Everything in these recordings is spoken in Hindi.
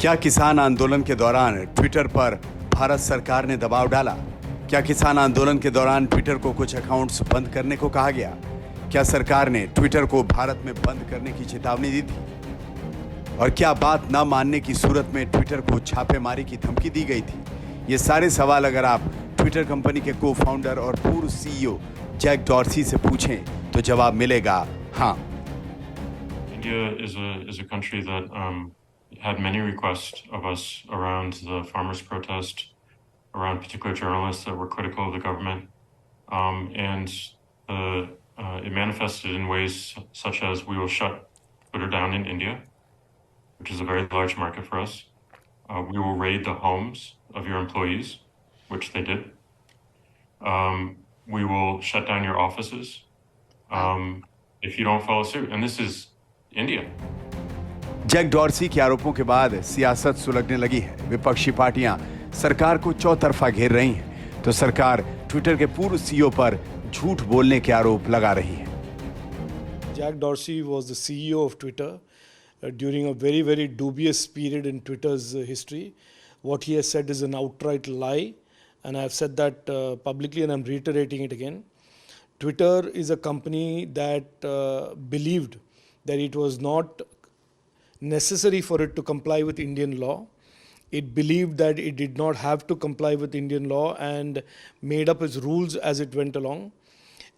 क्या किसान आंदोलन के दौरान ट्विटर पर भारत सरकार ने दबाव डाला? क्या किसान आंदोलन के दौरान ट्विटर को कुछ अकाउंट्स बंद करने को कहा गया? क्या सरकार ने ट्विटर को भारत में बंद करने की चेतावनी दी थी? और क्या बात न मानने की सूरत में ट्विटर को छापेमारी की धमकी दी गई थी? ये सारे सवाल अगर आप ट्विटर कंपनी के को फाउंडर और पूर्व सीईओ जैक डॉर्सी से पूछें तो जवाब मिलेगा हाँ। India is a country that had many requests of us around the farmers' protest, around particular journalists that were critical of the government, and it manifested in ways such as we will shut Twitter down in India, which is a very large market for us. We will raid the homes of your employees, which they did. We will shut down your offices if you don't follow suit. And this is India. Jack Dorsey के आरोपों के बाद सियासत सुलगने लगी है। विपक्षी पार्टियां सरकार को चौतरफा घेर रही हैं, तो सरकार ट्विटर के पूर्व सीईओ पर झूठ बोलने के आरोप लगा रही है। Jack Dorsey was the CEO of Twitter during a very dubious period in Twitter's history. What he has said is an outright lie, and I have said that publicly, and I'm reiterating it again. Twitter is a company that believed that it was not necessary for it to comply with Indian law. It believed that it did not have to comply with Indian law and made up its rules as it went along.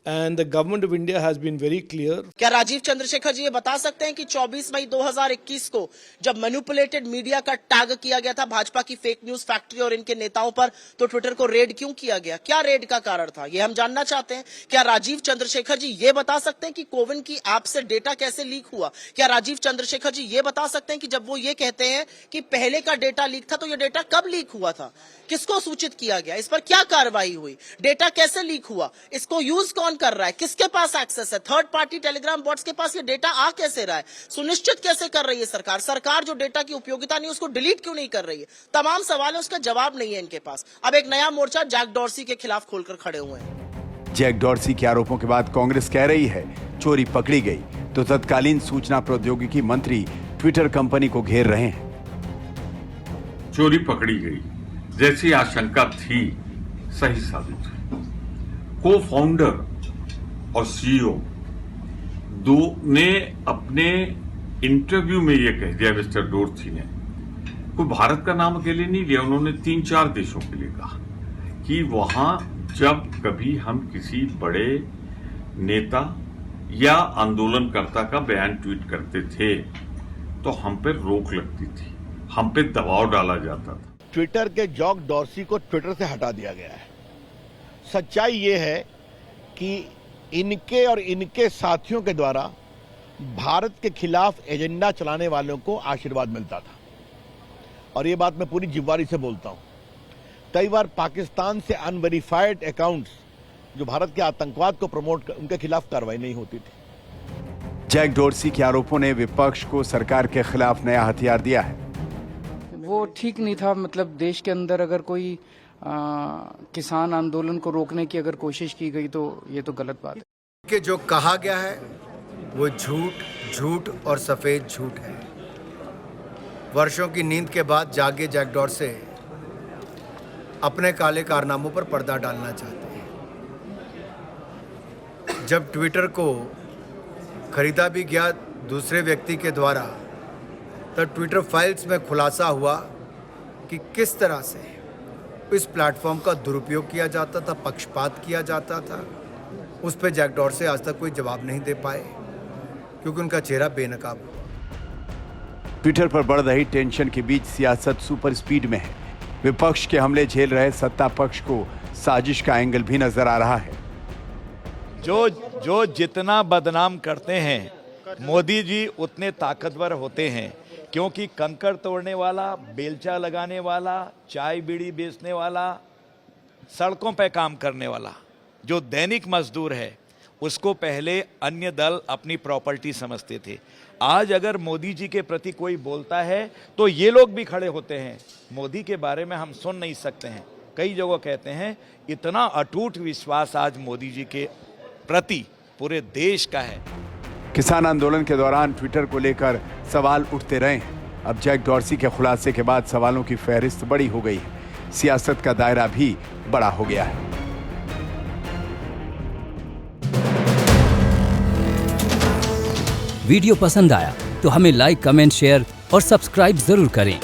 And the government of India has been very clear. क्या राजीव चंद्रशेखर जी ये बता सकते हैं कि 24 मई 2021 को जब मैनिपुलेटेड मीडिया का टैग किया गया था भाजपा की फेक न्यूज फैक्ट्री और इनके नेताओं पर, तो ट्विटर को रेड क्यों किया गया? क्या रेड का कारण था, ये हम जानना चाहते हैं। क्या राजीव चंद्रशेखर जी ये बता सकते हैं कि कोविन की ऐप से डेटा कैसे लीक हुआ? क्या राजीव चंद्रशेखर जी ये बता सकते हैं कि जब वो ये कहते हैं कि पहले का डेटा लीक था, तो ये डेटा कब लीक हुआ था? किसको सूचित किया गया? इस पर क्या कार्रवाई हुई? डेटा कैसे लीक हुआ? इसको यूज कौन कर रहा है? किसके पास एक्सेस है? थर्ड पार्टी टेलीग्राम बॉट्स के पास ये डेटा आ कैसे रहा है? सुनिश्चित कैसे कर रही है सरकार? सरकार जो डेटा की उपयोगिता नहीं उसको डिलीट क्यों नहीं कर रही है? तमाम सवाल है, उसका जवाब नहीं है इनके पास। अब एक नया मोर्चा जैक डॉर्सी के खिलाफ खोलकर खड़े हुए हैं। जैक डॉर्सी के आरोपों के बाद कांग्रेस कह रही है चोरी पकड़ी गई, तो तत्कालीन सूचना प्रौद्योगिकी मंत्री ट्विटर कंपनी को घेर रहे हैं। चोरी पकड़ी गई जैसी आशंका थी, सही साबित हुई। को फाउंडर और सीईओ दो ने अपने इंटरव्यू में यह कह दिया, मिस्टर डॉर्सी ने कोई भारत का नाम अकेले नहीं लिया, उन्होंने 3-4 देशों के लिए कहा कि वहां जब कभी हम किसी बड़े नेता या आंदोलनकर्ता का बयान ट्वीट करते थे तो हम पर रोक लगती थी, हम पे दबाव डाला जाता था। ट्विटर के जैक डॉर्सी को ट्विटर से हटा दिया गया है। सच्चाई ये है कि इनके और इनके साथियों के द्वारा भारत के खिलाफ एजेंडा चलाने वालों को आशीर्वाद मिलता था, और ये बात मैं पूरी जिम्मेदारी से बोलता हूं। कई बार पाकिस्तान से अनवेरिफाइड अकाउंट्स जो भारत के आतंकवाद को प्रमोट उनके खिलाफ कार्रवाई नहीं होती थी। जैक डॉर्सी के आरोपों ने विपक्ष को सरकार के खिलाफ नया हथियार दिया है। वो ठीक नहीं था, मतलब देश के अंदर अगर कोई किसान आंदोलन को रोकने की अगर कोशिश की गई तो ये तो गलत बात है। कि जो कहा गया है वो झूठ और सफेद झूठ है। वर्षों की नींद के बाद जागे जैक डॉर्सी अपने काले कारनामों पर पर्दा डालना चाहते हैं। जब ट्विटर को खरीदा भी गया दूसरे व्यक्ति के द्वारा, तब ट्विटर फाइल्स में खुलासा हुआ कि किस तरह से इस प्लेटफॉर्म का दुरुपयोग किया जाता था, पक्षपात किया जाता था। उस पर जैक डॉर्सी आज तक कोई जवाब नहीं दे पाए क्योंकि उनका चेहरा बेनकाब हुआ। ट्विटर पर बढ़ रही टेंशन के बीच सियासत सुपर स्पीड में है। विपक्ष के हमले झेल रहे सत्ता पक्ष को साजिश का एंगल भी नजर आ रहा है। जो जितना बदनाम करते हैं मोदी जी उतने ताकतवर होते हैं, क्योंकि कंकड़ तोड़ने वाला, बेलचा लगाने वाला, चाय बीड़ी बेचने वाला, सड़कों पे काम करने वाला जो दैनिक मजदूर है, उसको पहले अन्य दल अपनी प्रॉपर्टी समझते थे। आज अगर मोदी जी के प्रति कोई बोलता है तो ये लोग भी खड़े होते हैं। मोदी के बारे में हम सुन नहीं सकते हैं। कई जगह कहते हैं इतना अटूट विश्वास आज मोदी जी के प्रति पूरे देश का है। किसान आंदोलन के दौरान ट्विटर को लेकर सवाल उठते रहे हैं। अब जैक डॉर्सी के खुलासे के बाद सवालों की फहरिस्त बड़ी हो गई है, सियासत का दायरा भी बड़ा हो गया है। वीडियो पसंद आया तो हमें लाइक, कमेंट, शेयर और सब्सक्राइब जरूर करें।